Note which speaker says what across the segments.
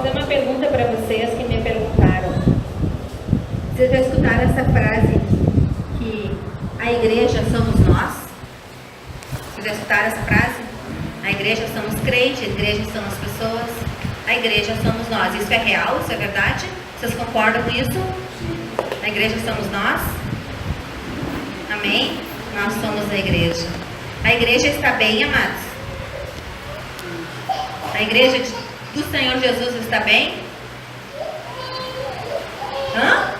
Speaker 1: fazer uma pergunta para vocês que me perguntaram. Vocês já escutaram essa frase que a igreja somos nós? Vocês já escutaram essa frase? A igreja somos crentes, a igreja são as pessoas, a igreja somos nós. Isso é real? Isso é verdade? Vocês concordam com isso? A igreja somos nós? Amém? Nós somos a igreja. A igreja está bem, amados? A igreja do Senhor Jesus está bem? Hã?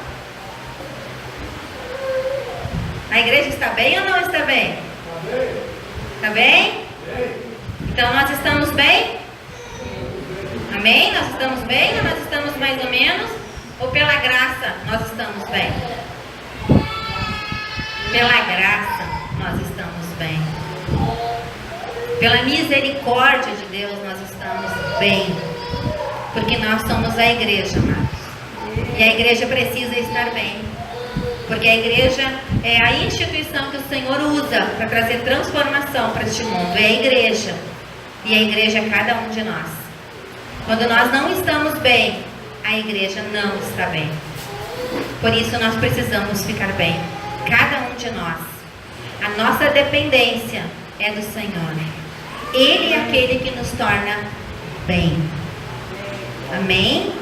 Speaker 1: A igreja está bem ou não está bem? Está bem? Então nós estamos bem? Amém? Nós estamos bem ou nós estamos mais ou menos? Ou pela graça nós estamos bem? Pela graça nós estamos bem. Pela misericórdia de Deus nós estamos bem. Porque nós somos a igreja, amados. E a igreja precisa estar bem. Porque a igreja é a instituição que o Senhor usa para trazer transformação para este mundo. É a igreja. E a igreja é cada um de nós. Quando nós não estamos bem, a igreja não está bem. Por isso nós precisamos ficar bem. Cada um de nós. A nossa dependência é do Senhor. Ele é aquele que nos torna bem. Amém?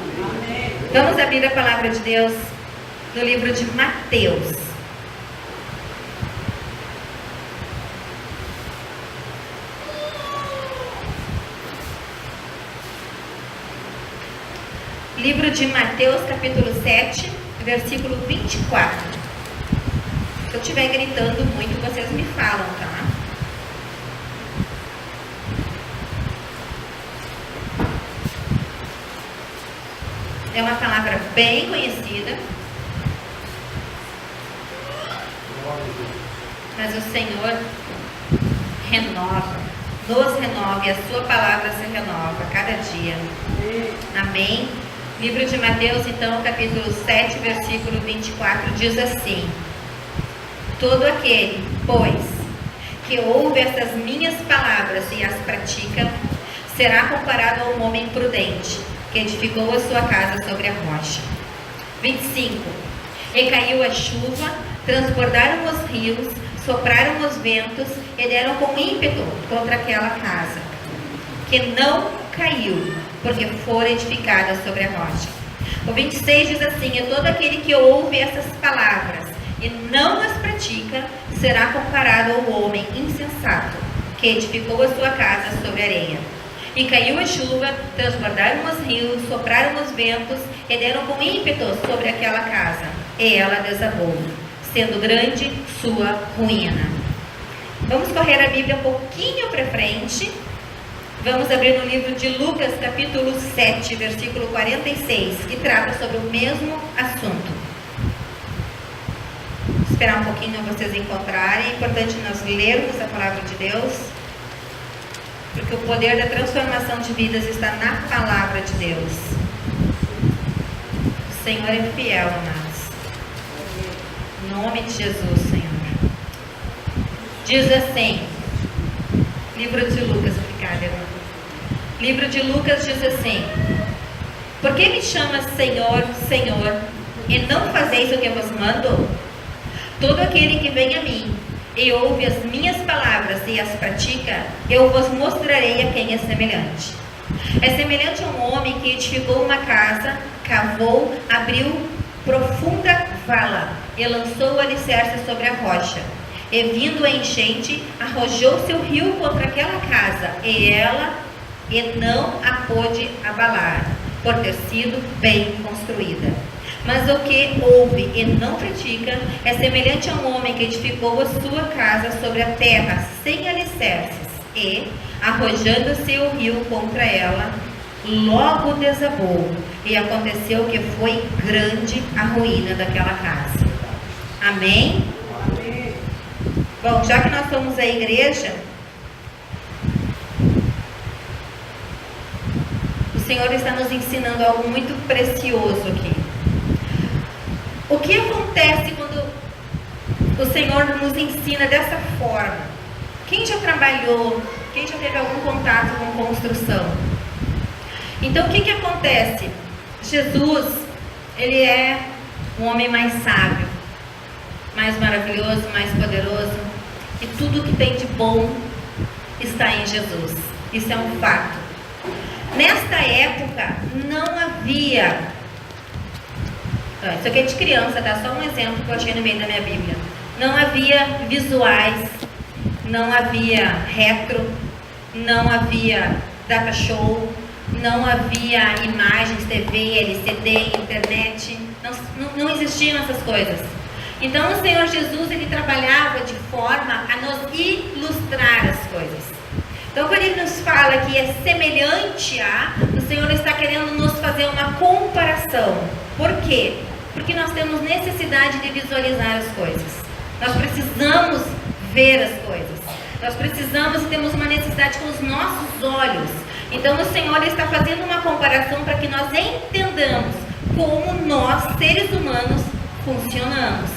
Speaker 1: Vamos abrir a palavra de Deus no livro de Mateus. Livro de Mateus, capítulo 7, versículo 24. Se eu estiver gritando muito, vocês me falam, tá? É uma palavra bem conhecida. Mas o Senhor renova, nos renova, e a sua palavra se renova a cada dia. Amém? Livro de Mateus, então, capítulo 7, versículo 24, diz assim: todo aquele, pois, que ouve estas minhas palavras e as pratica, será comparado a um homem prudente, que edificou a sua casa sobre a rocha. 25. E caiu a chuva, transbordaram os rios, sopraram os ventos e deram com ímpeto contra aquela casa, que não caiu, porque fora edificada sobre a rocha. O 26 diz assim: e todo aquele que ouve essas palavras e não as pratica, será comparado ao homem insensato, que edificou a sua casa sobre a areia. E caiu a chuva, transbordaram os rios, sopraram os ventos e deram com ímpeto sobre aquela casa, e ela desabou, sendo grande sua ruína. Vamos correr a Bíblia um pouquinho para frente. Vamos abrir no livro de Lucas, capítulo 7, versículo 46, que trata sobre o mesmo assunto. Vou esperar um pouquinho vocês encontrarem. É importante nós lermos a palavra de Deus, porque o poder da transformação de vidas está na palavra de Deus. O Senhor é fiel, amados. Em nome de Jesus, Senhor. Diz assim, livro de Lucas, obrigada, irmã. Livro de Lucas diz assim: por que me chamas Senhor, Senhor, e não fazeis o que vos mando? Todo aquele que vem a mim e ouve as minhas palavras e as pratica, eu vos mostrarei a quem é semelhante. É semelhante a um homem que edificou uma casa, cavou, abriu profunda vala e lançou o alicerce sobre a rocha. E vindo a enchente, arrojou seu rio contra aquela casa, e não a pôde abalar, por ter sido bem construída. Mas o que ouve e não pratica é semelhante a um homem que edificou a sua casa sobre a terra sem alicerces, e, arrojando-se o rio contra ela, logo desabou, e aconteceu que foi grande a ruína daquela casa. Amém? Amém. Bom, já que nós somos a igreja, o Senhor está nos ensinando algo muito precioso aqui. O que acontece quando o Senhor nos ensina dessa forma? Quem já trabalhou, quem já teve algum contato com construção? Então o que acontece? Jesus, ele é o homem mais sábio, mais maravilhoso, mais poderoso, e tudo que tem de bom está em Jesus. Isso é um fato. Nesta época não havia, isso aqui é de criança, tá? Só um exemplo que eu achei no meio da minha Bíblia. Não havia visuais, não havia retro, não havia data show, não havia imagens, TV, LCD, internet, não existiam essas coisas. Então o Senhor Jesus, ele trabalhava de forma a nos ilustrar as coisas. Então quando ele nos fala que é semelhante a, o Senhor está querendo nos fazer uma comparação. Por quê? Porque nós temos necessidade de visualizar as coisas. Nós precisamos ver as coisas. Nós precisamos e temos uma necessidade com os nossos olhos. Então o Senhor está fazendo uma comparação para que nós entendamos como nós, seres humanos, funcionamos.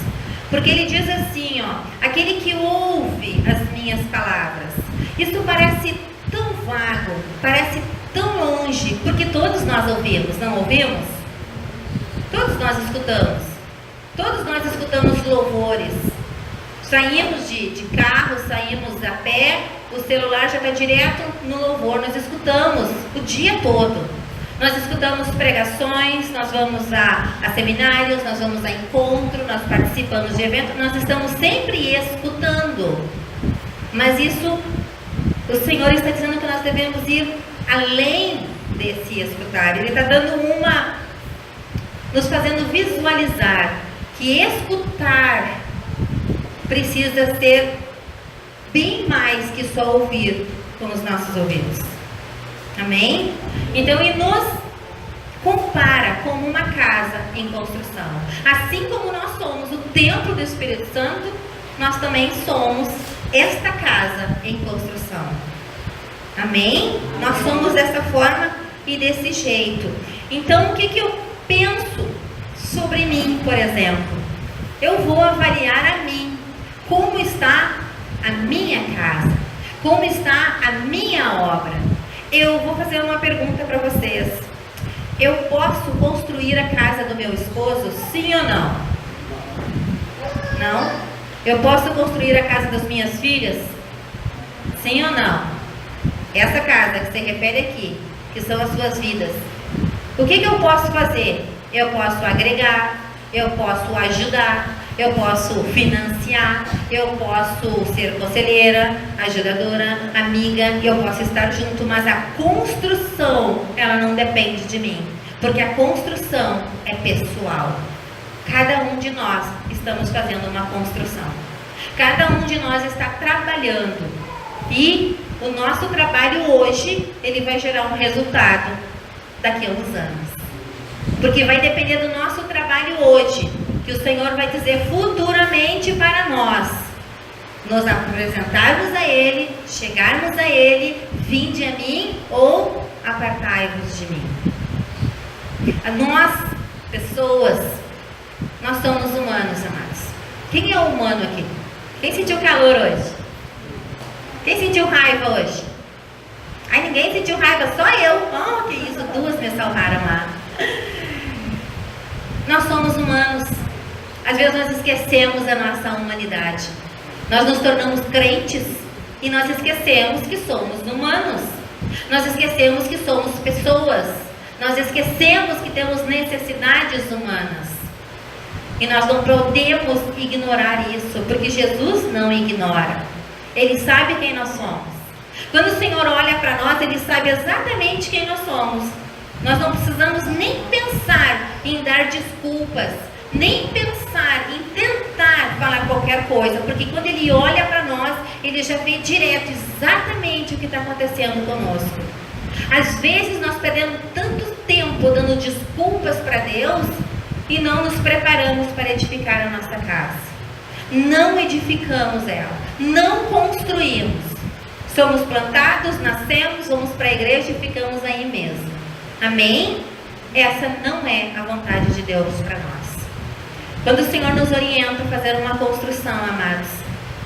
Speaker 1: Porque ele diz assim, aquele que ouve as minhas palavras. Isso parece tão vago, parece tão longe, porque todos nós ouvimos, não ouvimos? Todos nós escutamos. Todos nós escutamos louvores. Saímos de carro, saímos a pé, o celular já está direto no louvor, nós escutamos o dia todo. Nós escutamos pregações, nós vamos a seminários, nós vamos a encontro, nós participamos de eventos, nós estamos sempre escutando. Mas isso, o Senhor está dizendo que nós devemos ir além desse escutar. Ele está dando nos fazendo visualizar que escutar precisa ser bem mais que só ouvir com os nossos ouvidos. Amém? Então ele nos compara como uma casa em construção. Assim como nós somos o templo do Espírito Santo, nós também somos esta casa em construção. Amém? Nós somos dessa forma e desse jeito. Então o que eu penso sobre mim, por exemplo? Eu vou avaliar a mim. Como está a minha casa? Como está a minha obra? Eu vou fazer uma pergunta para vocês. Eu posso construir a casa do meu esposo, sim ou não? Não? Eu posso construir a casa das minhas filhas? Sim ou não? Essa casa que se refere aqui, que são as suas vidas. O que eu posso fazer? Eu posso agregar, eu posso ajudar, eu posso financiar, eu posso ser conselheira, ajudadora, amiga, eu posso estar junto, mas a construção, ela não depende de mim, porque a construção é pessoal. Cada um de nós estamos fazendo uma construção. Cada um de nós está trabalhando. E o nosso trabalho hoje, ele vai gerar um resultado daqui a uns anos. Porque vai depender do nosso trabalho hoje, que o Senhor vai dizer futuramente para nós, nos apresentarmos a Ele, chegarmos a Ele, vinde a mim ou apartai-vos de mim. Nós, pessoas, nós somos humanos, amados. Quem é o humano aqui? Quem sentiu calor hoje? Quem sentiu raiva hoje? Ai, ninguém sentiu raiva, só eu. Oh, que isso, duas me salvaram lá. Nós somos humanos. Às vezes nós esquecemos a nossa humanidade. Nós nos tornamos crentes e nós esquecemos que somos humanos. Nós esquecemos que somos pessoas. Nós esquecemos que temos necessidades humanas. E nós não podemos ignorar isso, porque Jesus não ignora. Ele sabe quem nós somos. Quando o Senhor olha para nós, Ele sabe exatamente quem nós somos. Nós não precisamos nem pensar em dar desculpas, nem pensar em tentar falar qualquer coisa, porque quando Ele olha para nós, Ele já vê direto exatamente o que está acontecendo conosco. Às vezes nós perdemos tanto tempo dando desculpas para Deus e não nos preparamos para edificar a nossa casa. Não edificamos ela, não construímos. Somos plantados, nascemos, vamos para a igreja e ficamos aí mesmo. Amém? Essa não é a vontade de Deus para nós. Quando o Senhor nos orienta a fazer uma construção, amados,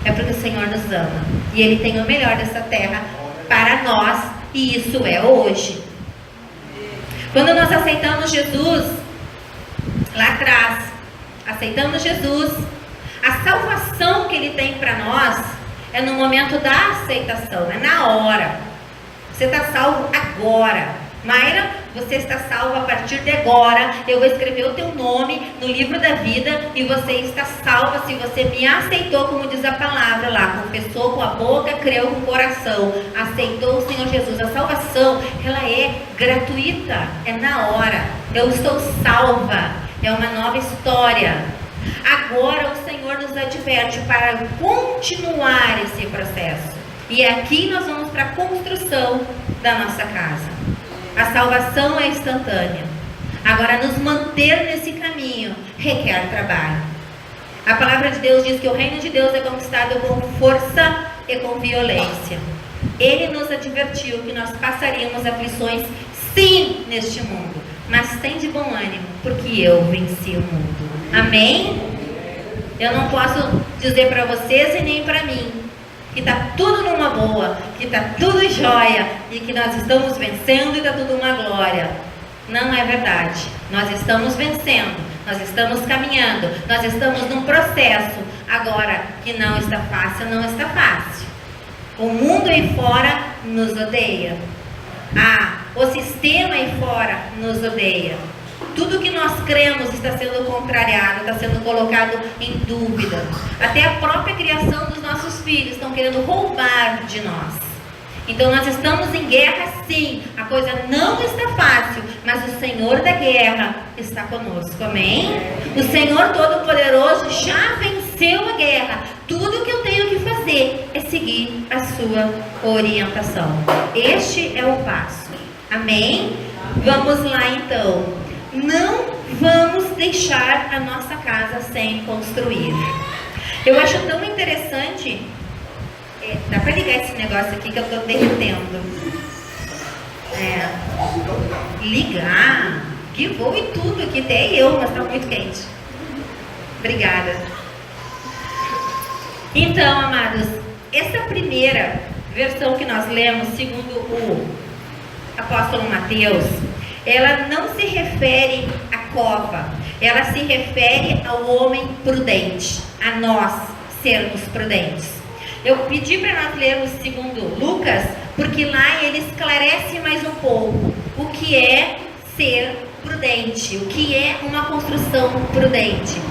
Speaker 1: é porque o Senhor nos ama. E Ele tem o melhor dessa terra para nós. E isso é hoje. Quando nós aceitamos Jesus, lá atrás, aceitamos Jesus, a salvação que Ele tem para nós é no momento da aceitação, é na hora. Você está salvo agora. Mayra, você está salvo a partir de agora. Eu vou escrever o teu nome no livro da vida e você está salva se você me aceitou, como diz a palavra lá, confessou com a boca, creu com o coração, aceitou o Senhor Jesus. A salvação, ela é gratuita, é na hora. Eu estou salva, é uma nova história. Agora o Senhor nos adverte para continuar esse processo. E aqui nós vamos para a construção da nossa casa. A salvação é instantânea. Agora, nos manter nesse caminho requer trabalho. A palavra de Deus diz que o reino de Deus é conquistado com força e com violência. Ele nos advertiu que nós passaríamos aflições, sim, neste mundo. Mas tem de bom ânimo, porque eu venci o mundo. Amém? Eu não posso dizer para vocês e nem para mim que está tudo numa boa, que está tudo jóia e que nós estamos vencendo e está tudo uma glória. Não é verdade. Nós estamos vencendo, nós estamos caminhando, nós estamos num processo. Agora, que não está fácil, não está fácil. O mundo aí fora nos odeia. O sistema aí fora nos odeia. Tudo que nós cremos está sendo contrariado, está sendo colocado em dúvida. Até a própria criação dos nossos filhos estão querendo roubar de nós. Então nós estamos em guerra, sim. A coisa não está fácil, mas o Senhor da guerra está conosco. Amém? O Senhor Todo-Poderoso já venceu a guerra. Tudo que eu tenho que fazer é seguir a sua orientação. Este é o passo. Amém? Vamos lá então. Não vamos deixar a nossa casa sem construir. Eu acho tão interessante. Dá para ligar esse negócio aqui que eu estou derretendo. Ligar. Que voe tudo aqui, até eu, mas está muito quente. Obrigada. Então, amados, essa primeira versão que nós lemos, segundo o apóstolo Mateus, ela não se refere à cova, ela se refere ao homem prudente, a nós sermos prudentes. Eu pedi para nós lermos segundo Lucas, porque lá ele esclarece mais um pouco o que é ser prudente, o que é uma construção prudente.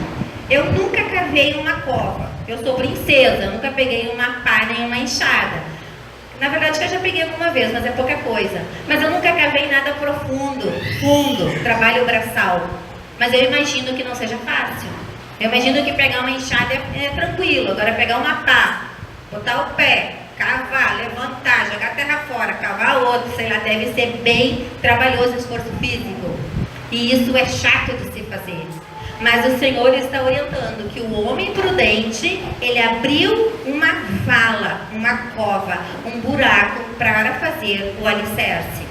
Speaker 1: Eu nunca cavei uma cova, eu sou princesa, eu nunca peguei uma pá nem uma enxada. Na verdade, eu já peguei alguma vez, mas é pouca coisa. Mas eu nunca cavei nada profundo, trabalho braçal. Mas eu imagino que não seja fácil. Eu imagino que pegar uma enxada é tranquilo. Agora, pegar uma pá, botar o pé, cavar, levantar, jogar a terra fora, cavar outro, sei lá, deve ser bem trabalhoso, esforço físico. E isso é chato de se fazer. Mas o Senhor está orientando que o homem prudente, ele abriu uma vala, uma cova, um buraco para fazer o alicerce.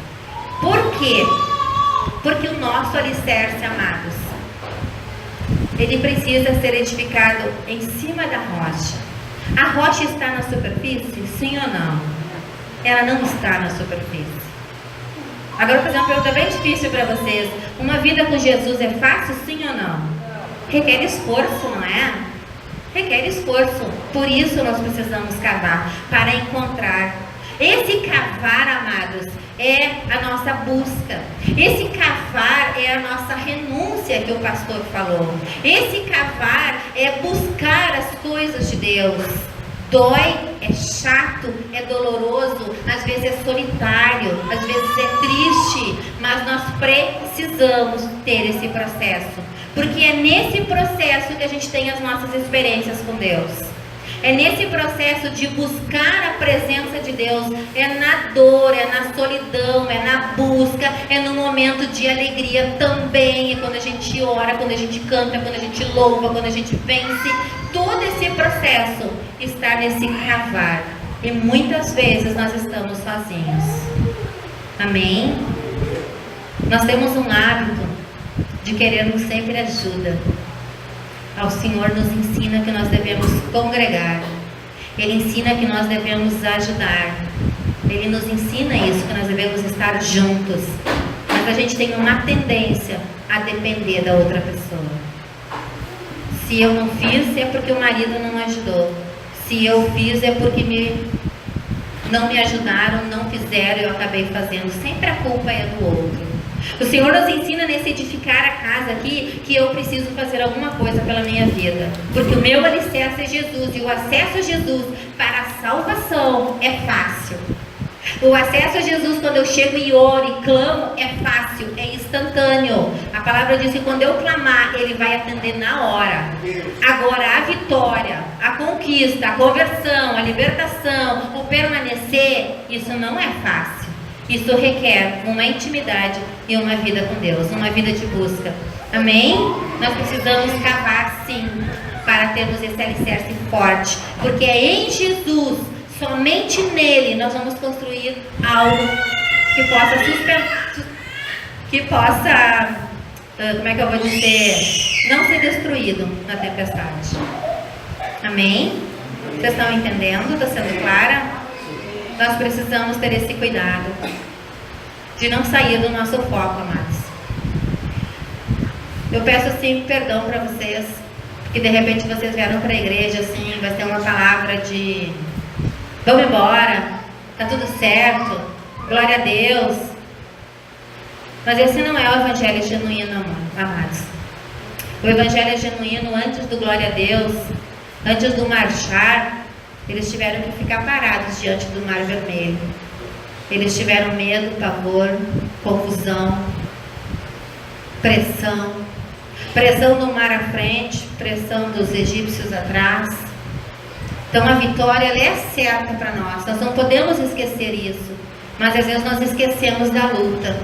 Speaker 1: Por quê? Porque o nosso alicerce, amados, ele precisa ser edificado em cima da rocha. A rocha está na superfície? Sim ou não? Ela não está na superfície. Agora, vou fazer uma pergunta bem difícil para vocês. Uma vida com Jesus é fácil, sim ou não? Requer esforço, não é? Requer esforço. Por isso nós precisamos cavar, para encontrar. Esse cavar, amados, é a nossa busca. Esse cavar é a nossa renúncia que o pastor falou. Esse cavar é buscar as coisas de Deus. Dói, é chato, é doloroso, às vezes é solitário, às vezes é triste, mas nós precisamos ter esse processo, porque é nesse processo que a gente tem as nossas experiências com Deus. É nesse processo de buscar a presença de Deus, é na dor, é na solidão, é na busca, é no momento de alegria também, é quando a gente ora, quando a gente canta, quando a gente louva, quando a gente vence. Todo esse processo está nesse cavar, e muitas vezes nós estamos sozinhos. Amém? Nós temos um hábito de querermos sempre ajuda. O Senhor nos ensina que nós devemos congregar. Ele ensina que nós devemos ajudar. Ele nos ensina isso, que nós devemos estar juntos. Mas a gente tem uma tendência a depender da outra pessoa. Se eu não fiz, é porque o marido não ajudou. Se eu fiz, é porque não me ajudaram, não fizeram, eu acabei fazendo. Sempre a culpa é do outro. O Senhor nos ensina nesse edificar a casa aqui que eu preciso fazer alguma coisa pela minha vida, porque o meu alicerce é Jesus, e o acesso a Jesus para a salvação é fácil. O acesso a Jesus, quando eu chego e oro e clamo, é fácil, é instantâneo. A palavra diz que quando eu clamar, Ele vai atender na hora. Agora, a vitória, a conquista, a conversão, a libertação, o permanecer, isso não é fácil. Isso requer uma intimidade e uma vida com Deus, uma vida de busca. Amém? Nós precisamos cavar, sim, para termos esse alicerce forte, porque é em Jesus, somente nele, nós vamos construir algo que possa como é que eu vou dizer, não ser destruído na tempestade. Amém? Vocês estão entendendo? Está sendo clara? Nós precisamos ter esse cuidado de não sair do nosso foco, amados. Eu peço assim perdão para vocês, porque de repente vocês vieram para a igreja assim, vai ter uma palavra de vamos embora, tá tudo certo, glória a Deus. Mas esse não é o evangelho genuíno, amados. O evangelho genuíno, antes do glória a Deus, antes do marchar, eles tiveram que ficar parados diante do mar vermelho. Eles tiveram medo, pavor, confusão, pressão. Pressão do mar à frente, pressão dos egípcios atrás. Então a vitória, ela é certa para nós. Nós não podemos esquecer isso. Mas às vezes nós esquecemos da luta.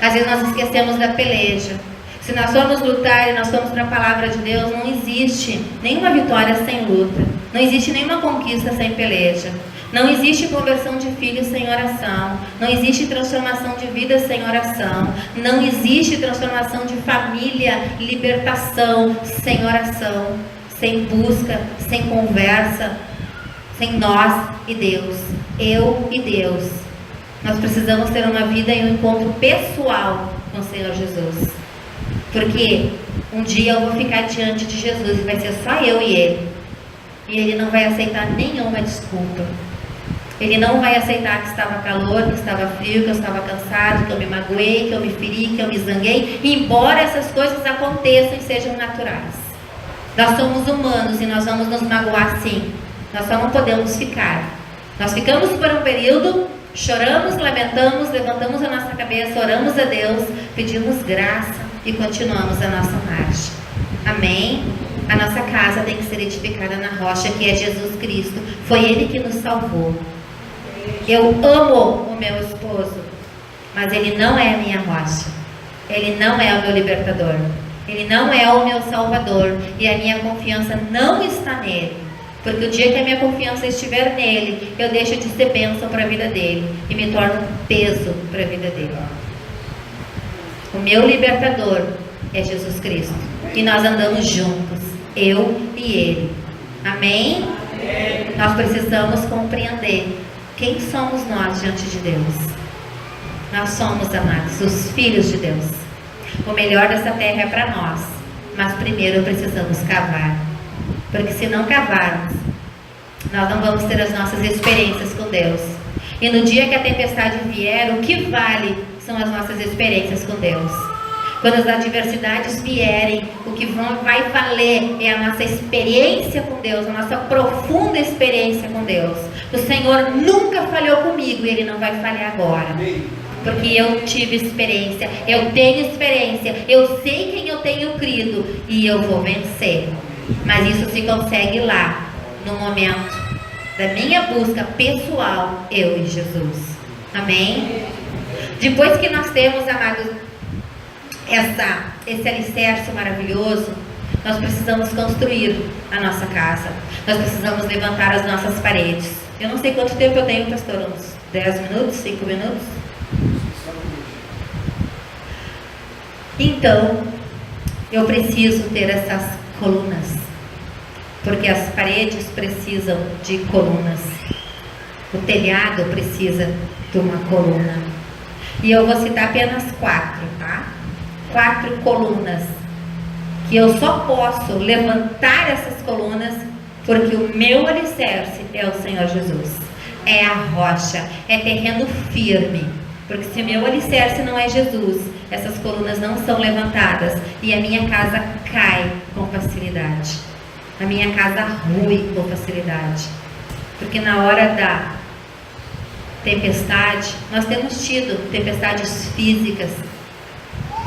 Speaker 1: Às vezes nós esquecemos da peleja. Se nós formos lutar e nós formos para a palavra de Deus, não existe nenhuma vitória sem luta. Não existe nenhuma conquista sem peleja. Não existe conversão de filhos sem oração. Não existe transformação de vida sem oração. Não existe transformação de família, libertação sem oração, sem busca, sem conversa, sem nós e Deus. Eu e Deus. Nós precisamos ter uma vida e um encontro pessoal com o Senhor Jesus. Porque um dia eu vou ficar diante de Jesus e vai ser só eu e Ele. E Ele não vai aceitar nenhuma desculpa. Ele não vai aceitar que estava calor, que estava frio, que eu estava cansado, que eu me magoei, que eu me feri, que eu me zanguei. Embora essas coisas aconteçam e sejam naturais. Nós somos humanos e nós vamos nos magoar sim. Nós só não podemos ficar. Nós ficamos por um período, choramos, lamentamos, levantamos a nossa cabeça, oramos a Deus, pedimos graça e continuamos a nossa marcha. Amém? A nossa casa tem que ser edificada na rocha que é Jesus Cristo. Foi Ele que nos salvou. Eu amo o meu esposo, mas ele não é a minha rocha. Ele não é o meu libertador. Ele não é o meu salvador. E a minha confiança não está nele. Porque o dia que a minha confiança estiver nele, eu deixo de ser bênção para a vida dele e me torno um peso para a vida dele. O meu libertador é Jesus Cristo. E nós andamos juntos, eu e ele. Amém? Amém. Nós precisamos compreender quem somos nós diante de Deus. Nós somos, amados, os filhos de Deus. O melhor dessa terra é para nós. Mas primeiro precisamos cavar. Porque se não cavarmos, nós não vamos ter as nossas experiências com Deus. E no dia que a tempestade vier, o que vale são as nossas experiências com Deus. Quando as adversidades vierem, o que vai valer é a nossa experiência com Deus, a nossa profunda experiência com Deus. O Senhor nunca falhou comigo e Ele não vai falhar agora. Porque eu tive experiência, eu tenho experiência, eu sei quem eu tenho crido e eu vou vencer. Mas isso se consegue lá, no momento da minha busca pessoal, eu e Jesus. Amém? Depois que nós temos, amados, esse alicerce maravilhoso, nós precisamos construir a nossa casa. Nós precisamos levantar as nossas paredes. Eu não sei quanto tempo eu tenho, pastor, uns 10 minutos, 5 minutos? Então, eu preciso ter essas colunas, porque as paredes precisam de colunas. O telhado precisa de uma coluna. E eu vou citar apenas 4, tá? 4 colunas. Que eu só posso levantar essas colunas porque o meu alicerce é o Senhor Jesus. É a rocha, é terreno firme. Porque se o meu alicerce não é Jesus, essas colunas não são levantadas e a minha casa cai com facilidade. A minha casa rui com facilidade. Porque na hora da tempestade, nós temos tido tempestades físicas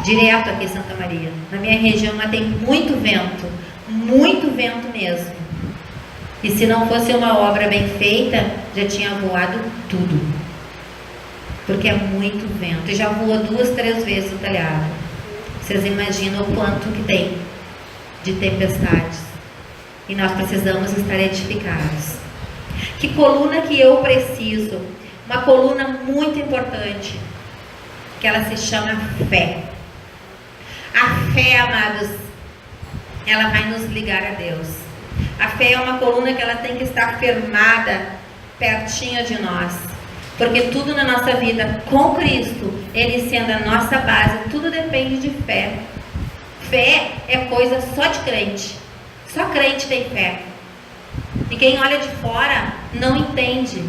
Speaker 1: direto aqui em Santa Maria. Na minha região lá tem muito vento mesmo. E se não fosse uma obra bem feita, já tinha voado tudo. Porque é muito vento. E já voou 2, 3 vezes o telhado. Vocês imaginam o quanto que tem de tempestades. E nós precisamos estar edificados. Que coluna que eu preciso? Uma coluna muito importante, que ela se chama fé. A fé, amados, ela vai nos ligar a Deus. A fé é uma coluna que ela tem que estar firmada pertinho de nós. Porque tudo na nossa vida com Cristo, Ele sendo a nossa base, tudo depende de fé. Fé é coisa só de crente. Só crente tem fé. E quem olha de fora não entende.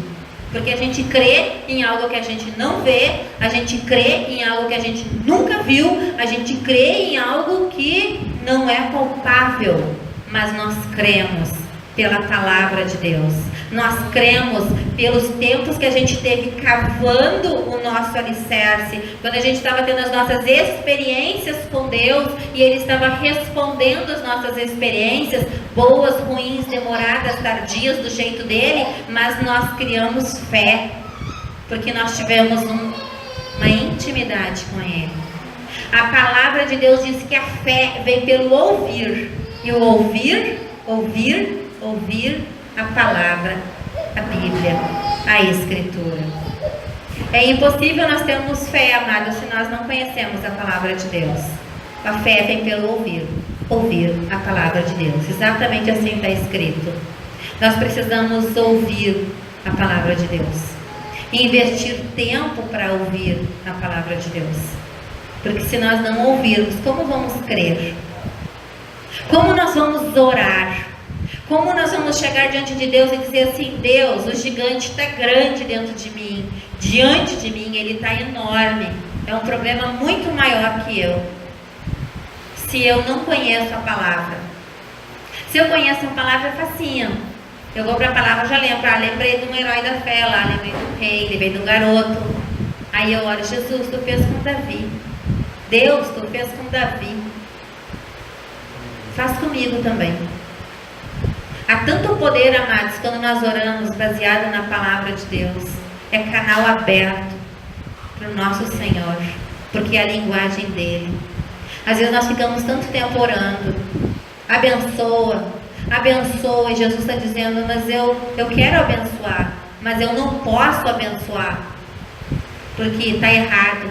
Speaker 1: Porque a gente crê em algo que a gente não vê, a gente crê em algo que a gente nunca viu, a gente crê em algo que não é palpável. Mas nós cremos pela palavra de Deus. Nós cremos pelos tempos que a gente teve cavando o nosso alicerce, quando a gente estava tendo as nossas experiências com Deus e Ele estava respondendo as nossas experiências, boas, ruins, demoradas, tardias, do jeito dele, mas nós criamos fé, porque nós tivemos uma intimidade com Ele. A palavra de Deus diz que a fé vem pelo ouvir, e o ouvir a palavra, a Bíblia, a Escritura. É impossível nós termos fé, amados, se nós não conhecemos a palavra de Deus. A fé vem pelo ouvir a palavra de Deus. Exatamente assim está escrito. Nós precisamos ouvir a palavra de Deus e investir tempo para ouvir a palavra de Deus. Porque se nós não ouvirmos, como vamos crer? Como nós vamos orar? Como nós vamos chegar diante de Deus e dizer assim: Deus, o gigante está grande dentro de mim, diante de mim, ele está enorme, é um problema muito maior que eu. Se eu não conheço a palavra. Se eu conheço a palavra, é facinho. Eu vou para a palavra, já lembro, lembrei de um herói da fé lá, lembrei de um rei, lembrei de um garoto. Aí eu oro: Jesus, tu fez com Davi. Deus, tu fez com Davi. Faz comigo também. Há tanto poder, amados, quando nós oramos baseado na palavra de Deus. É canal aberto para o nosso Senhor, porque é a linguagem dele. Às vezes nós ficamos tanto tempo orando: abençoa, abençoa, e Jesus está dizendo: mas eu quero abençoar, mas eu não posso abençoar porque está errado.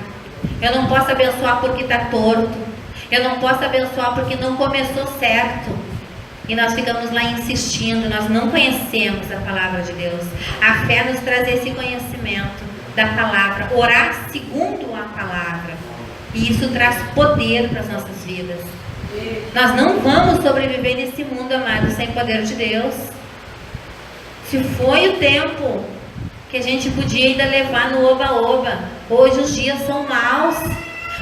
Speaker 1: Eu não posso abençoar porque está torto. Eu não posso abençoar porque não começou certo. E nós ficamos lá insistindo, nós não conhecemos a palavra de Deus. A fé nos traz esse conhecimento da palavra, orar segundo a palavra. E isso traz poder para as nossas vidas. Nós não vamos sobreviver nesse mundo, amado, sem poder de Deus. Se foi o tempo que a gente podia ainda levar no oba-oba, hoje os dias são maus.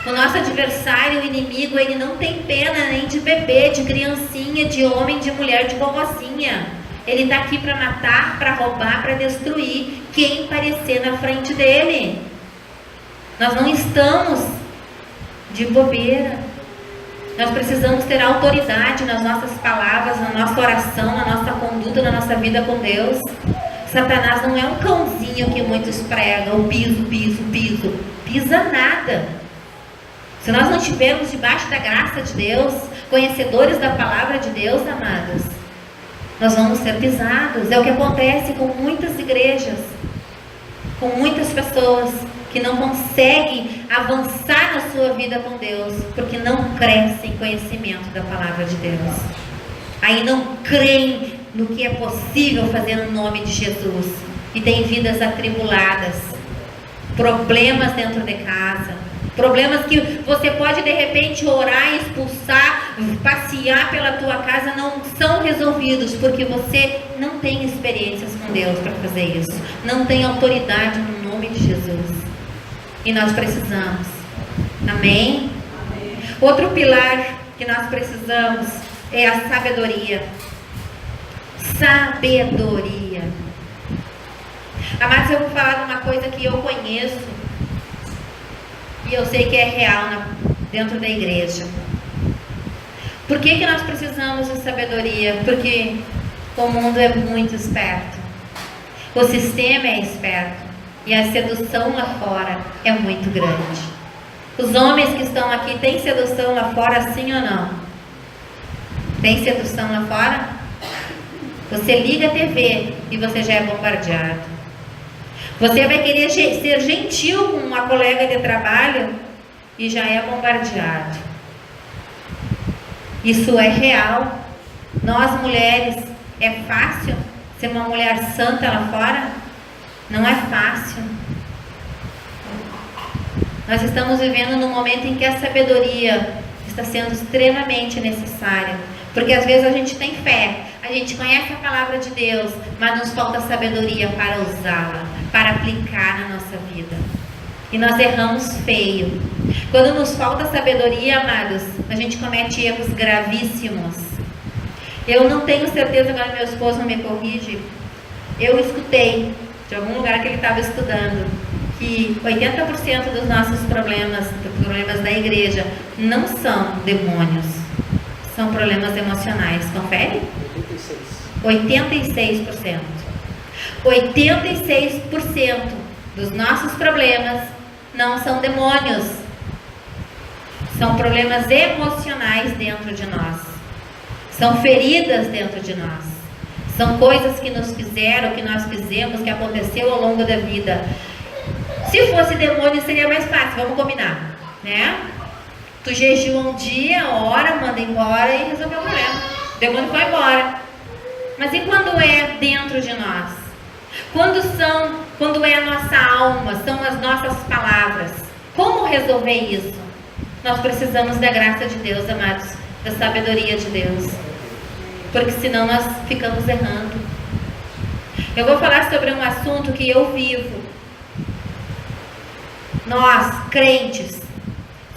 Speaker 1: O nosso adversário, o inimigo, ele não tem pena nem de bebê, de criancinha, de homem, de mulher, de vovozinha. Ele está aqui para matar, para roubar, para destruir quem parecer na frente dele. Nós não estamos de bobeira. Nós precisamos ter autoridade nas nossas palavras, na nossa oração, na nossa conduta, na nossa vida com Deus. Satanás não é um cãozinho que muitos pregam: piso, pisa nada. Se nós não estivermos debaixo da graça de Deus, conhecedores da palavra de Deus, amados, nós vamos ser pisados. É o que acontece com muitas igrejas, com muitas pessoas que não conseguem avançar na sua vida com Deus, porque não crescem em conhecimento da palavra de Deus. Aí não creem no que é possível fazer no nome de Jesus, e têm vidas atribuladas. problemas dentro de casa, problemas que você pode de repente orar, expulsar, passear pela tua casa, não são resolvidos porque você não tem experiências com Deus para fazer isso, não tem autoridade no nome de Jesus, e nós precisamos. Amém? Outro pilar que nós precisamos é a sabedoria. Sabedoria. Amados, eu vou falar de uma coisa que eu conheço e eu sei que é real dentro da igreja. Por que nós precisamos de sabedoria? Porque o mundo é muito esperto, o sistema é esperto e a sedução lá fora é muito grande. Os homens que estão aqui, tem sedução lá fora, sim ou não? Tem sedução lá fora? Você liga a TV e você já é bombardeado. Você vai querer ser gentil com uma colega de trabalho e já é bombardeado. Isso é real. Nós mulheres, é fácil ser uma mulher santa lá fora? Não é fácil. Nós estamos vivendo num momento em que a sabedoria está sendo extremamente necessária. Porque às vezes a gente tem fé, a gente conhece a palavra de Deus, mas nos falta sabedoria para usá-la, para aplicar na nossa vida. E nós erramos feio. Quando nos falta sabedoria, amados, a gente comete erros gravíssimos. Eu não tenho certeza, agora meu esposo me corrige, eu escutei de algum lugar que ele estava estudando, que 80% dos nossos problemas da igreja, não são demônios, são problemas emocionais. Confere? 86%. 86% dos nossos problemas não são demônios, são problemas emocionais dentro de nós, são feridas dentro de nós, são coisas que nos fizeram, que nós fizemos, que aconteceu ao longo da vida. Se fosse demônio seria mais fácil, vamos combinar, né? Tu jejua um dia, ora, manda embora e resolveu o problema. O demônio foi embora. Mas e quando é dentro de nós? Quando é a nossa alma, são as nossas palavras. Como resolver isso? Nós precisamos da graça de Deus, amados, da sabedoria de Deus. Porque senão nós ficamos errando. Eu vou falar sobre um assunto que eu vivo. Nós, crentes,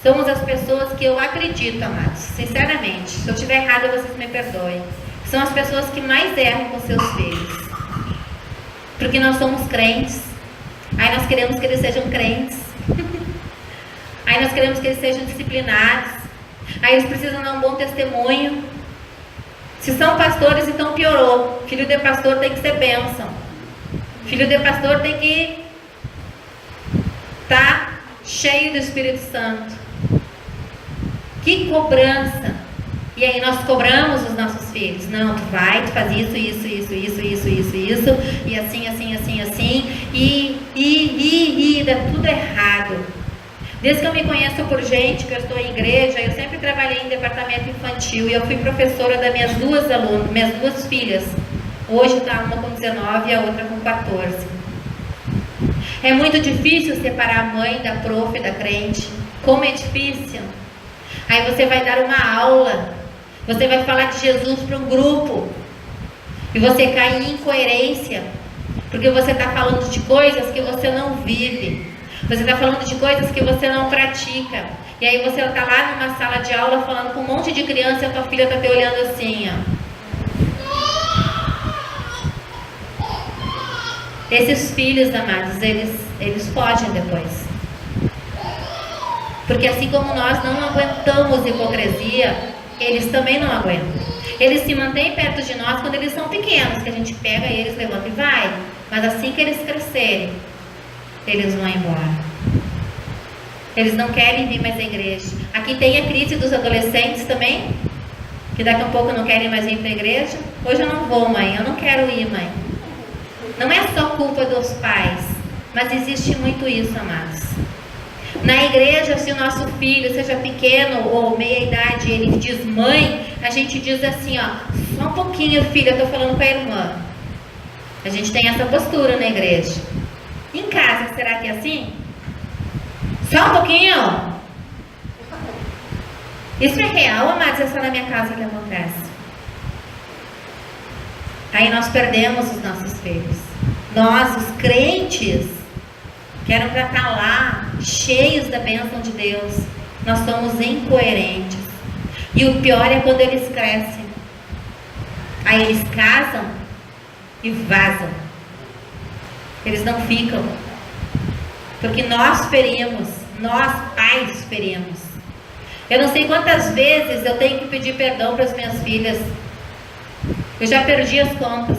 Speaker 1: somos as pessoas que eu acredito, amados, sinceramente. Se eu estiver errada, vocês me perdoem. São as pessoas que mais erram com seus filhos. Porque nós somos crentes. Aí nós queremos que eles sejam crentes. Aí nós queremos que eles sejam disciplinados. Aí eles precisam dar um bom testemunho. Se são pastores, então piorou. Filho de pastor tem que ser bênção. Filho de pastor tem que estar cheio do Espírito Santo. Que cobrança! E aí nós cobramos os nossos filhos. Não, tu vai, tu faz isso, e assim, e dá tudo errado. Desde que eu me conheço por gente, que eu estou em igreja, eu sempre trabalhei em departamento infantil e eu fui professora das minhas duas alunas, minhas duas filhas. Hoje está uma com 19 e a outra com 14. É muito difícil separar a mãe da prof, da crente. Como é difícil. Aí você vai dar uma aula, você vai falar de Jesus para um grupo e você cai em incoerência, porque você está falando de coisas que você não vive, você está falando de coisas que você não pratica, e aí você está lá numa sala de aula falando com um monte de criança e a tua filha está te olhando assim, ó. Esses filhos, amados, eles fogem depois. Porque assim como nós não aguentamos hipocrisia, eles também não aguentam. Eles se mantêm perto de nós quando eles são pequenos, que a gente pega eles, levanta e vai. Mas assim que eles crescerem, eles vão embora. Eles não querem vir mais à igreja. Aqui tem a crise dos adolescentes também, que daqui a pouco não querem mais vir para a igreja. Hoje eu não vou, mãe, eu não quero ir, mãe. Não é só culpa dos pais, mas existe muito isso, amados. Na igreja, se o nosso filho, seja pequeno ou meia idade, ele diz mãe, a gente diz assim, ó, só um pouquinho, filho, eu estou falando com a irmã. A gente tem essa postura na igreja. Em casa, será que é assim? Só um pouquinho. Isso é real, amados? É só na minha casa que acontece. Aí nós perdemos os nossos filhos. Nós, os crentes, que eram para estar lá, cheios da bênção de Deus, nós somos incoerentes. E o pior é quando eles crescem. Aí eles casam e vazam. Eles não ficam. Porque nós ferimos, nós pais ferimos. Eu não sei quantas vezes eu tenho que pedir perdão para as minhas filhas. Eu já perdi as contas.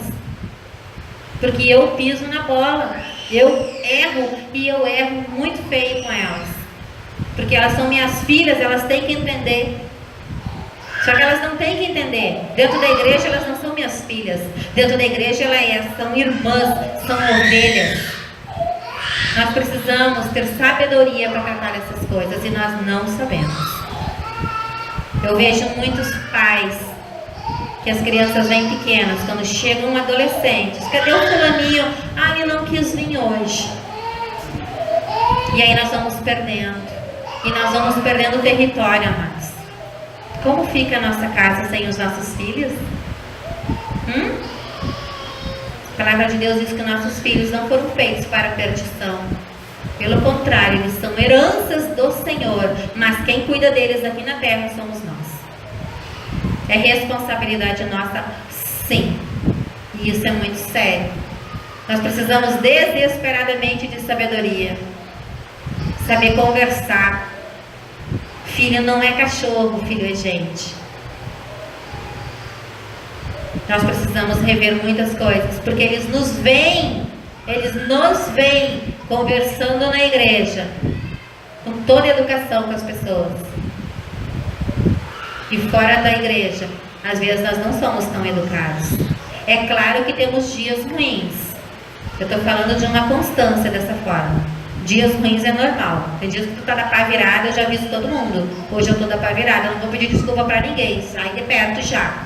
Speaker 1: Porque eu piso na bola. Eu erro e eu erro muito feio com elas. Porque elas são minhas filhas, elas têm que entender. Só que elas não têm que entender. Dentro da igreja elas não são minhas filhas. Dentro da igreja elas são irmãs, são ovelhas. Nós precisamos ter sabedoria para tratar essas coisas e nós não sabemos. Eu vejo muitos pais que as crianças vêm pequenas, quando chegam adolescentes, cadê o fulaninho? Ah, ele não quis vir hoje. E aí nós vamos perdendo. E nós vamos perdendo território, amados. Como fica a nossa casa sem os nossos filhos? A palavra de Deus diz que nossos filhos não foram feitos para a perdição. Pelo contrário, eles são heranças do Senhor. Mas quem cuida deles aqui na terra somos nós. É responsabilidade nossa, sim. E isso é muito sério. Nós precisamos desesperadamente de sabedoria. Saber conversar. Filho não é cachorro, filho é gente. Nós precisamos rever muitas coisas, porque eles nos veem conversando na igreja, com toda a educação com as pessoas. E fora da igreja, às vezes nós não somos tão educados. É claro que temos dias ruins. Eu estou falando de uma constância dessa forma. Dias ruins é normal. Tem dias que tu tá da pá virada, eu já aviso todo mundo. Hoje eu tô da pá virada, eu não vou pedir desculpa para ninguém. Sai de perto já.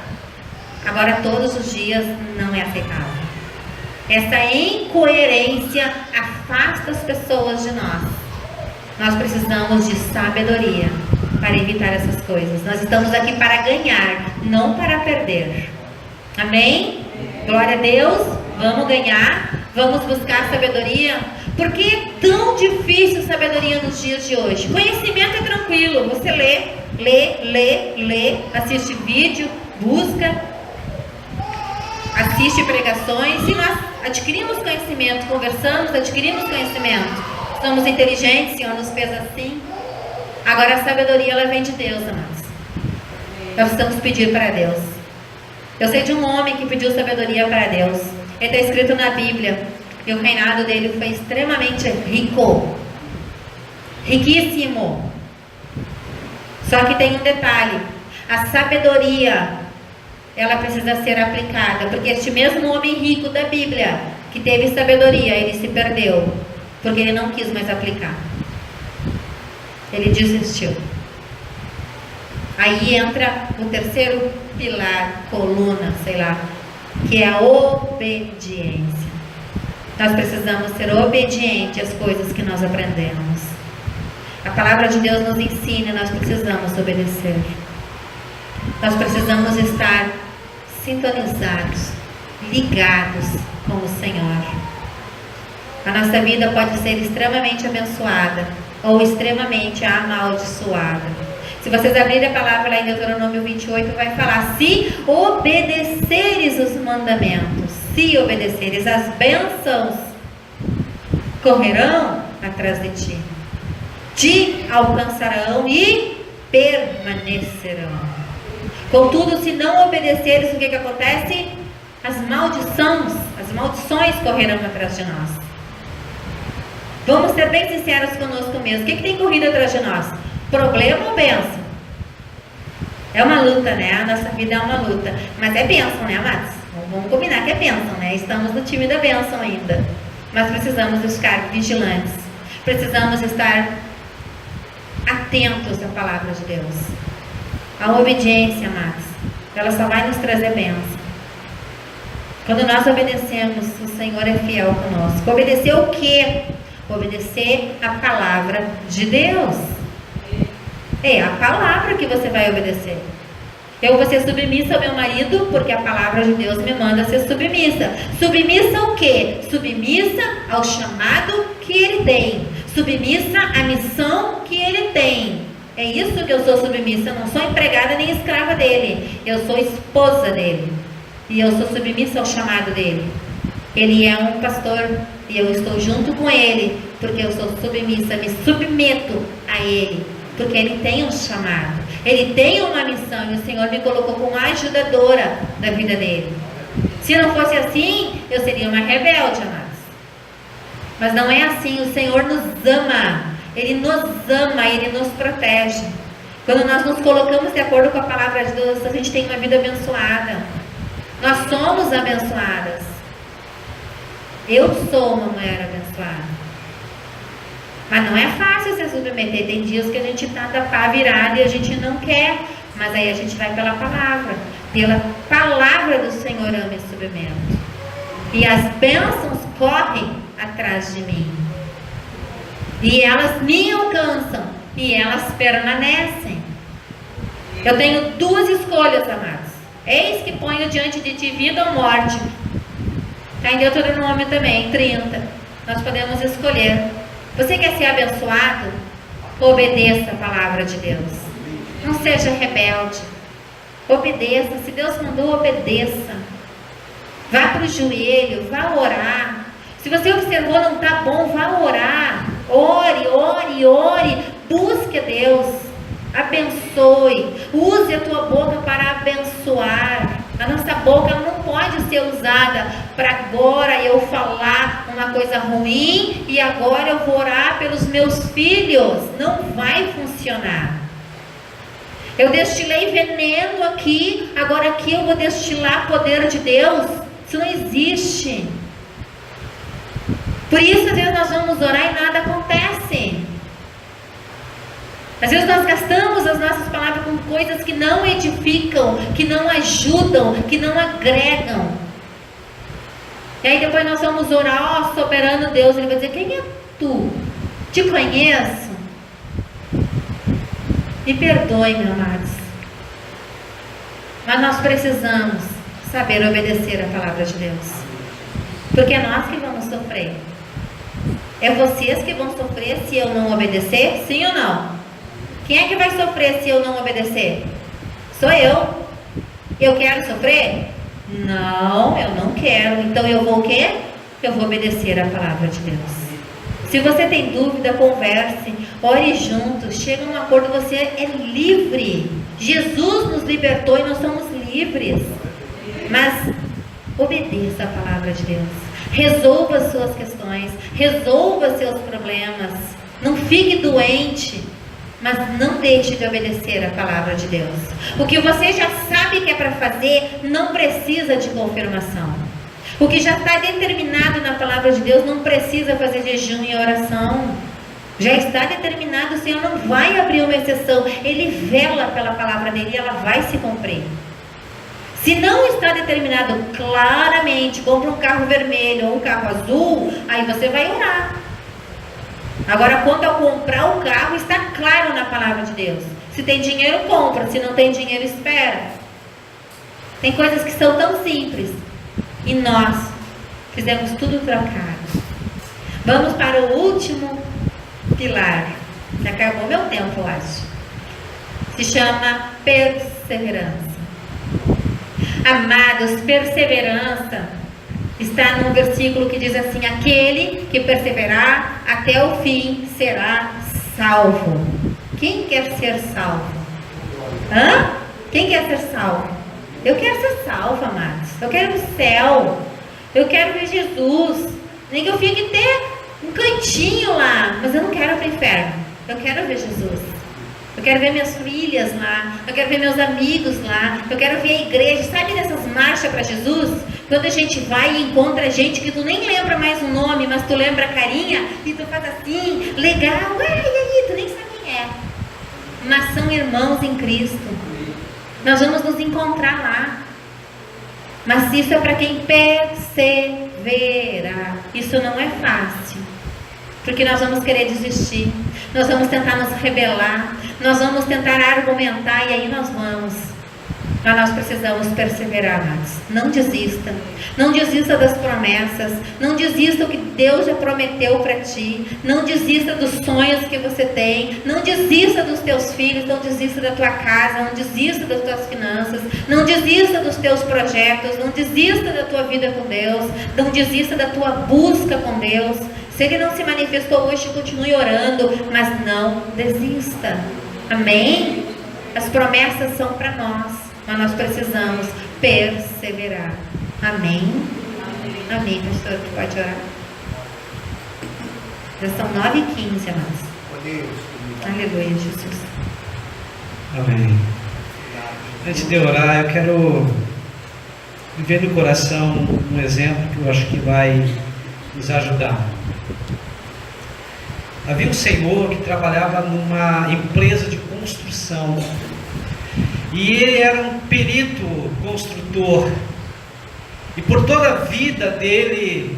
Speaker 1: Agora todos os dias não é aceitável. Essa incoerência afasta as pessoas de nós. Nós precisamos de sabedoria para evitar essas coisas. Nós estamos aqui para ganhar, não para perder. Amém? Glória a Deus. Vamos ganhar. Vamos buscar sabedoria. Por que é tão difícil sabedoria nos dias de hoje? Conhecimento é tranquilo. Você lê, assiste vídeo, busca, assiste pregações e nós adquirimos conhecimento, conversamos, adquirimos conhecimento. Somos inteligentes, o Senhor nos fez assim. Agora a sabedoria ela vem de Deus, amados. Nós precisamos pedir para Deus. Eu sei de um homem que pediu sabedoria para Deus. Ele está escrito na Bíblia. E o reinado dele foi extremamente rico. Riquíssimo. Só que tem um detalhe. A sabedoria, ela precisa ser aplicada. Porque este mesmo homem rico da Bíblia, que teve sabedoria, ele se perdeu. Porque ele não quis mais aplicar. Ele desistiu. Aí entra o terceiro pilar, coluna, sei lá, que é a obediência. Nós precisamos ser obedientes às coisas que nós aprendemos. A palavra de Deus nos ensina e nós precisamos obedecer. Nós precisamos estar sintonizados, ligados com o Senhor. A nossa vida pode ser extremamente abençoada ou extremamente amaldiçoada. Se vocês abrirem a palavra lá em Deuteronômio 28, vai falar: se obedeceres os mandamentos, se obedeceres, as bênçãos correrão atrás de ti, te alcançarão e permanecerão. Contudo, se não obedeceres, o que acontece? As maldições correrão atrás de nós. Vamos ser bem sinceros conosco mesmo. O que tem corrido atrás de nós? Problema ou bênção? É uma luta, né? A nossa vida é uma luta. Mas é bênção, né, amados? Vamos combinar que é bênção, né? Estamos no time da bênção ainda. Mas precisamos ficar vigilantes. Precisamos estar atentos à palavra de Deus. A obediência, amados, ela só vai nos trazer bênção. Quando nós obedecemos, o Senhor é fiel conosco. Obedecer o quê? Obedecer a palavra de Deus. É a palavra que você vai obedecer. Eu vou ser submissa ao meu marido porque a palavra de Deus me manda ser submissa. Submissa ao quê? Submissa ao chamado que ele tem. Submissa à missão que ele tem. É isso que eu sou submissa. Eu não sou empregada nem escrava dele. Eu sou esposa dele. E eu sou submissa ao chamado dele. Ele é um pastor e eu estou junto com ele porque eu sou submissa, me submeto a ele, porque ele tem um chamado, ele tem uma missão e o Senhor me colocou como ajudadora da vida dele. Se não fosse assim, eu seria uma rebelde, amados. Mas não é assim. O Senhor nos ama, Ele nos ama, Ele nos protege. Quando nós nos colocamos de acordo com a palavra de Deus, a gente tem uma vida abençoada. Nós somos abençoadas. Eu sou uma mulher abençoada. Mas não é fácil se submeter. Tem dias que a gente está da pá virada e a gente não quer. Mas aí a gente vai pela palavra. Pela palavra do Senhor eu me submeto. E as bênçãos correm atrás de mim. E elas me alcançam. E elas permanecem. Eu tenho duas escolhas, amados. Eis que ponho diante de ti vida ou morte. Está em Deuteronômio também, 30. Nós podemos escolher. Você quer ser abençoado? Obedeça a palavra de Deus. Não seja rebelde. Obedeça. Se Deus mandou, obedeça. Vá para o joelho, vá orar. Se você observou, não está bom, vá orar. Ore, ore, ore. Busque a Deus. Abençoe. Use a tua boca para abençoar. A nossa boca não pode ser usada para agora eu falar uma coisa ruim e agora eu vou orar pelos meus filhos. Não vai funcionar. Eu destilei veneno aqui, agora aqui eu vou destilar poder de Deus. Isso não existe. Por isso, às vezes nós vamos orar e nada acontece. Às vezes nós gastamos as nossas palavras com coisas que não edificam, que não ajudam, que não agregam. E aí depois nós vamos orar, ó, soberano Deus. Ele vai dizer, quem é tu? Te conheço? Me perdoe, meus amados. Mas nós precisamos saber obedecer a palavra de Deus. Porque é nós que vamos sofrer. É vocês que vão sofrer se eu não obedecer? Sim ou não? Quem é que vai sofrer se eu não obedecer? Sou eu. Eu quero sofrer? Não, eu não quero. Então eu vou o quê? Eu vou obedecer a palavra de Deus. Se você tem dúvida, converse, ore juntos, chega a um acordo, você é livre. Jesus nos libertou e nós somos livres. Mas obedeça a palavra de Deus. Resolva as suas questões, resolva seus problemas. Não fique doente. Mas não deixe de obedecer a palavra de Deus. O que você já sabe que é para fazer, não precisa de confirmação. O que já está determinado na palavra de Deus, não precisa fazer jejum e oração. Já está determinado, o Senhor não vai abrir uma exceção. Ele vela pela palavra dele e ela vai se cumprir. Se não está determinado claramente, compra um carro vermelho ou um carro azul, aí você vai orar. Agora, quando eu comprar o carro, está claro na palavra de Deus. Se tem dinheiro, compra. Se não tem dinheiro, espera. Tem coisas que são tão simples. E nós fizemos tudo trocado. Vamos para o último pilar. Já acabou meu tempo, eu acho. Se chama perseverança. Amados, perseverança está num versículo que diz assim: aquele que perseverar até o fim será salvo. Quem quer ser salvo? Quem quer ser salvo? Eu quero ser salvo, amados. Eu quero ir o céu. Eu quero ver Jesus. Nem que eu fique até um cantinho lá, mas eu não quero ir para o inferno. Eu quero ver Jesus. Eu quero ver minhas filhas lá. Eu quero ver meus amigos lá. Eu quero ver a igreja. Sabe dessas marchas para Jesus? Quando a gente vai e encontra gente que tu nem lembra mais o nome, mas tu lembra a carinha e tu faz assim, legal, e aí, tu nem sabe quem é. Mas são irmãos em Cristo. Nós vamos nos encontrar lá. Mas isso é para quem persevera. Isso não é fácil. Porque nós vamos querer desistir, nós vamos tentar nos rebelar, nós vamos tentar argumentar e aí nós vamos. Mas nós precisamos perseverar, amados. Não desista. Não desista das promessas. Não desista do que Deus já prometeu para ti. Não desista dos sonhos que você tem. Não desista dos teus filhos. Não desista da tua casa. Não desista das tuas finanças. Não desista dos teus projetos. Não desista da tua vida com Deus. Não desista da tua busca com Deus. Se Ele não se manifestou hoje, continue orando. Mas não desista. Amém? As promessas são para nós. Mas nós precisamos perseverar. Amém? Amém, pastor. Tu pode orar? Já são 9h15, amados. Aleluia, Jesus.
Speaker 2: Amém. Antes de orar, eu quero viver no coração um exemplo que eu acho que vai nos ajudar. Havia um senhor que trabalhava numa empresa de construção. E ele era um perito construtor. E por toda a vida dele,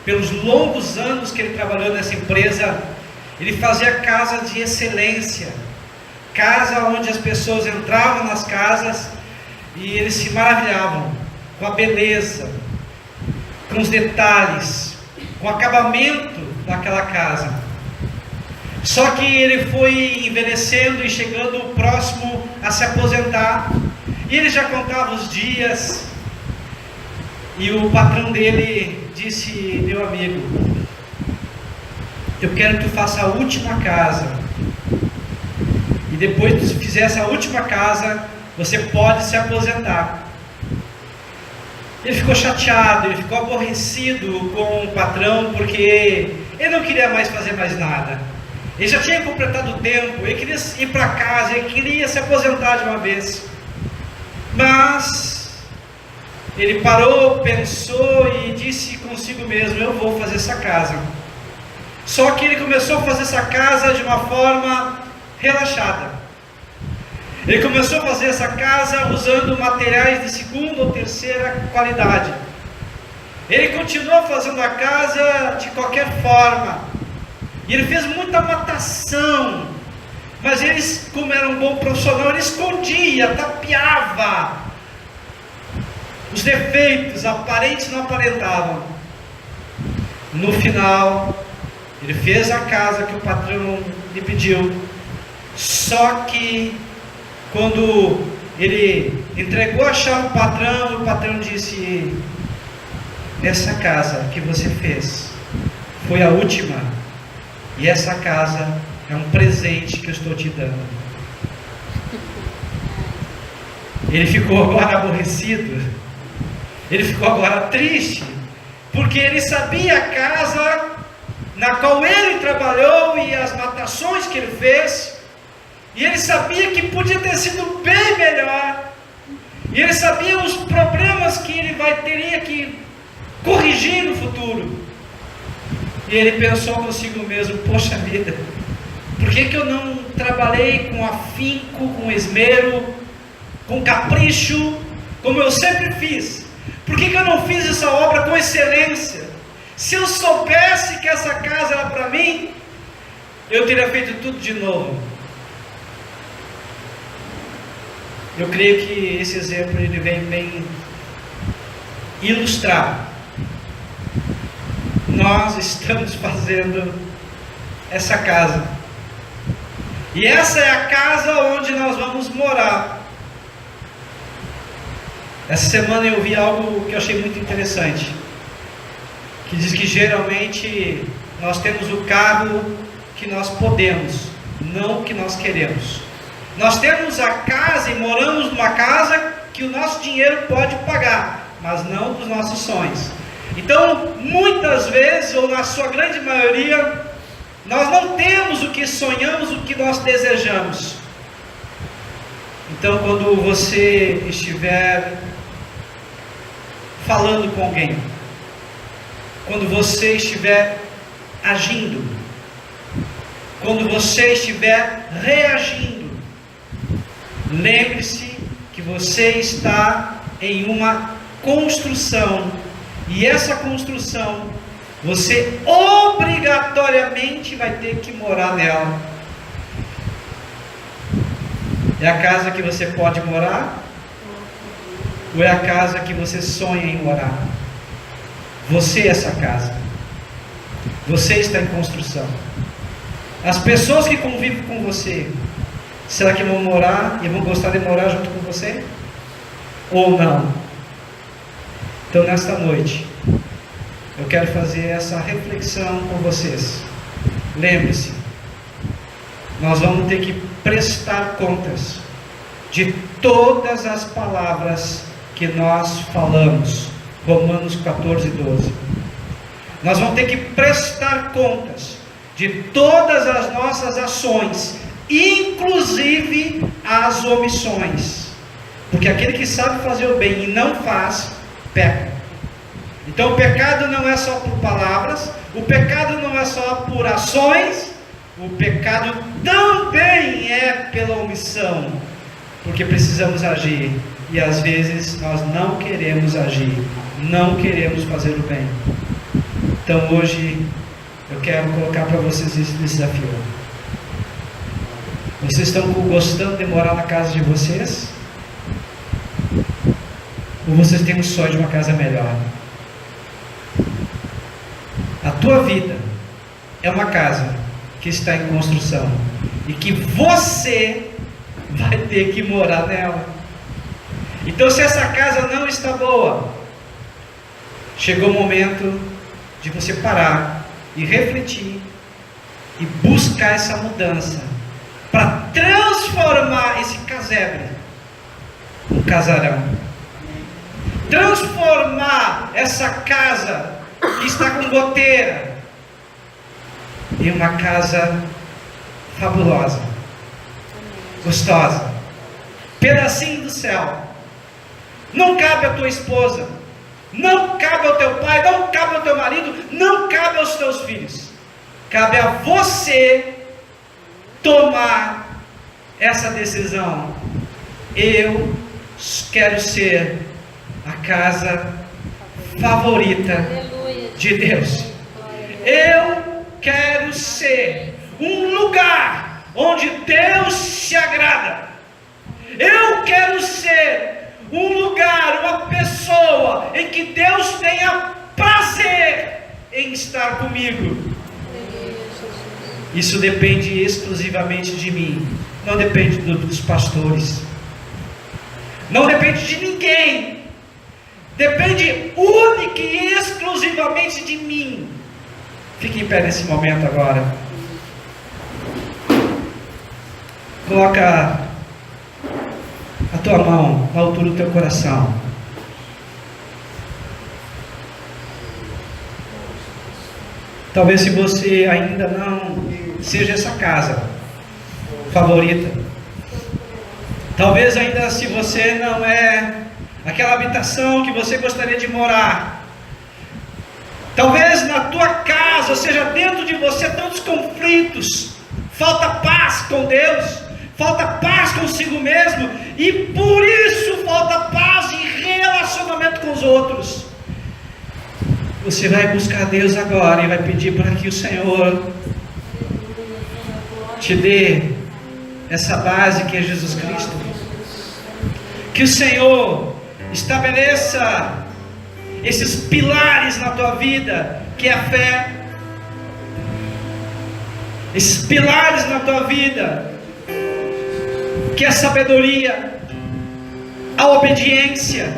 Speaker 2: pelos longos anos que ele trabalhou nessa empresa, ele fazia casa de excelência. Casa onde as pessoas entravam nas casas e eles se maravilhavam com a beleza, com os detalhes, com o acabamento daquela casa. Só que ele foi envelhecendo e chegando próximo a se aposentar. E ele já contava os dias. E o patrão dele disse: meu amigo, eu quero que tu faça a última casa. E depois que tu fizer essa última casa, você pode se aposentar. Ele ficou chateado, ele ficou aborrecido com o patrão, porque ele não queria mais fazer mais nada. Ele já tinha completado o tempo, ele queria ir para casa, ele queria se aposentar de uma vez. Mas ele parou, pensou e disse consigo mesmo: eu vou fazer essa casa. Só que ele começou a fazer essa casa de uma forma relaxada. Ele começou a fazer essa casa usando materiais de segunda ou terceira qualidade. Ele continuou fazendo a casa de qualquer forma. E ele fez muita matação, mas ele, como era um bom profissional, ele escondia, tapeava os defeitos aparentes, não aparentavam. No final, ele fez a casa que o patrão lhe pediu. Só que quando ele entregou a chave ao patrão, o patrão disse: essa casa que você fez foi a última. E essa casa é um presente que eu estou te dando. Ele ficou agora aborrecido. Ele ficou agora triste. Porque ele sabia a casa na qual ele trabalhou e as matações que ele fez. E ele sabia que podia ter sido bem melhor. E ele sabia os problemas que ele teria que corrigir no futuro. E ele pensou consigo mesmo: poxa vida, por que eu não trabalhei com afinco, com esmero, com capricho, como eu sempre fiz? Por que eu não fiz essa obra com excelência? Se eu soubesse que essa casa era para mim, eu teria feito tudo de novo. Eu creio que esse exemplo ele vem bem ilustrar. Nós estamos fazendo essa casa. E essa é a casa onde nós vamos morar. Essa semana eu vi algo que eu achei muito interessante. Que diz que geralmente nós temos o carro que nós podemos, não o que nós queremos. Nós temos a casa e moramos numa casa que o nosso dinheiro pode pagar, mas não dos nossos sonhos. Então, muitas vezes, ou na sua grande maioria, nós não temos o que sonhamos, o que nós desejamos. Então, quando você estiver falando com alguém, quando você estiver agindo, quando você estiver reagindo, lembre-se que você está em uma construção, e essa construção você obrigatoriamente vai ter que morar nela. É a casa que você pode morar? Ou é a casa que você sonha em morar? Você é essa casa. Você está em construção. As pessoas que convivem com você, será que vão morar e vão gostar de morar junto com você? Ou não? Então nesta noite, eu quero fazer essa reflexão com vocês. Lembre-se, nós vamos ter que prestar contas de todas as palavras que nós falamos. Romanos 14, 12. Nós vamos ter que prestar contas de todas as nossas ações, inclusive as omissões. Porque aquele que sabe fazer o bem e não faz, peca. Então o pecado não é só por palavras, o pecado não é só por ações, o pecado também é pela omissão, porque precisamos agir, e às vezes nós não queremos agir, não queremos fazer o bem. Então hoje eu quero colocar para vocês esse desafio. Vocês estão gostando de morar na casa de vocês? Ou vocês têm um sonho de uma casa melhor? A tua vida é uma casa que está em construção e que você vai ter que morar nela. Então, se essa casa não está boa, chegou o momento de você parar e refletir e buscar essa mudança para transformar esse casebre em casarão. Transformar essa casa que está com goteira em uma casa fabulosa, gostosa, pedacinho do céu. Não cabe à tua esposa, não cabe ao teu pai, não cabe ao teu marido, não cabe aos teus filhos. Cabe a você tomar essa decisão. Eu quero ser a casa favorita de Deus. Eu quero ser um lugar onde Deus se agrada. Eu quero ser um lugar, uma pessoa em que Deus tenha prazer em estar comigo. Isso depende exclusivamente de mim, não depende dos pastores, não depende de ninguém, depende única e exclusivamente de mim. Fique em pé nesse momento agora. Coloca a tua mão na altura do teu coração. Talvez se você ainda não seja essa casa favorita, talvez ainda se você não é aquela habitação que você gostaria de morar, talvez na tua casa seja dentro de você tantos conflitos, falta paz com Deus, falta paz consigo mesmo, e por isso falta paz em relacionamento com os outros. Você vai buscar Deus agora e vai pedir para que o Senhor te dê essa base que é Jesus Cristo. Que o Senhor estabeleça esses pilares na tua vida, que é a fé. Esses pilares na tua vida, que é a sabedoria, a obediência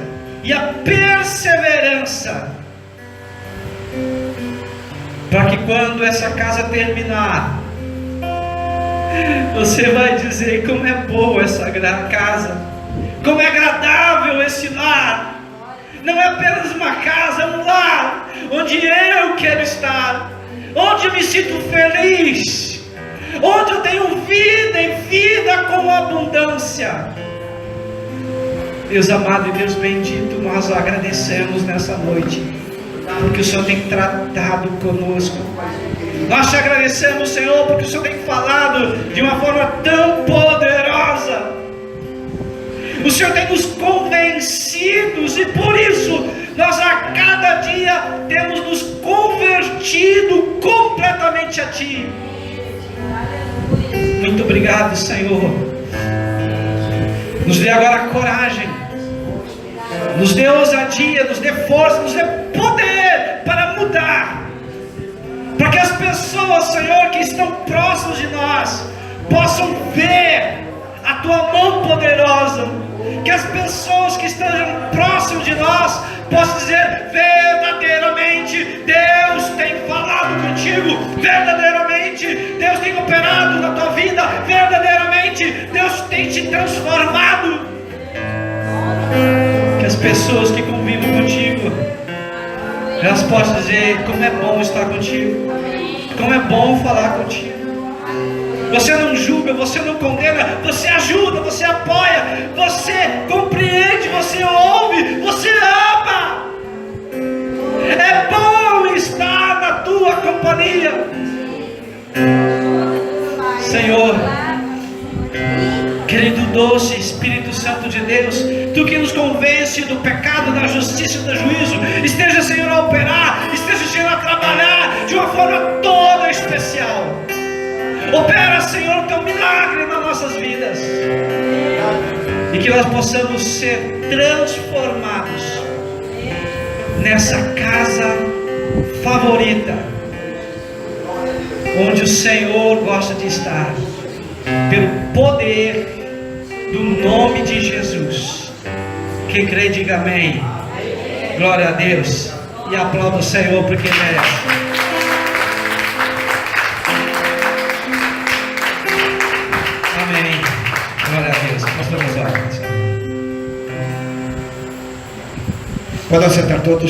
Speaker 2: e a perseverança, para que quando essa casa terminar, você vai dizer como é boa essa casa, como é agradável esse lar. Não é apenas uma casa, é um lar onde eu quero estar, onde eu me sinto feliz, onde eu tenho vida e vida com abundância. Deus amado e Deus bendito, nós agradecemos nessa noite, porque o Senhor tem tratado conosco. Nós te agradecemos, Senhor, porque o Senhor tem falado de uma forma tão poderosa. O Senhor tem nos convencido, e por isso Nós a cada dia temos nos convertido completamente a Ti. Muito obrigado, Senhor. Nos dê agora coragem, nos dê ousadia, nos dê força, nos dê poder para mudar, para que as pessoas, Senhor, que estão próximas de nós possam ver a Tua mão poderosa, que as pessoas que estejam próximas de nós possam dizer: verdadeiramente Deus tem falado contigo, verdadeiramente Deus tem operado na tua vida, verdadeiramente Deus tem te transformado. Que as pessoas que convivem contigo, elas possam dizer: como é bom estar contigo, como é bom falar contigo. Você não julga, você não condena, você ajuda, você apoia, você compreende, você ouve, você ama. É bom estar na tua companhia, Senhor. Querido doce Espírito Santo de Deus, Tu que nos convence do pecado, da justiça e do juízo, esteja, Senhor, a operar, esteja, Senhor, a trabalhar de uma forma toda especial. Opera, Senhor, o Teu milagre nas nossas vidas, e que nós possamos ser transformados nessa casa favorita, onde o Senhor gosta de estar, pelo poder do nome de Jesus. Quem crê, diga amém. Glória a Deus, e aplauda o Senhor porque merece. Amém. Glória a Deus. Pastor Oswaldo.
Speaker 3: Pode acertar todos.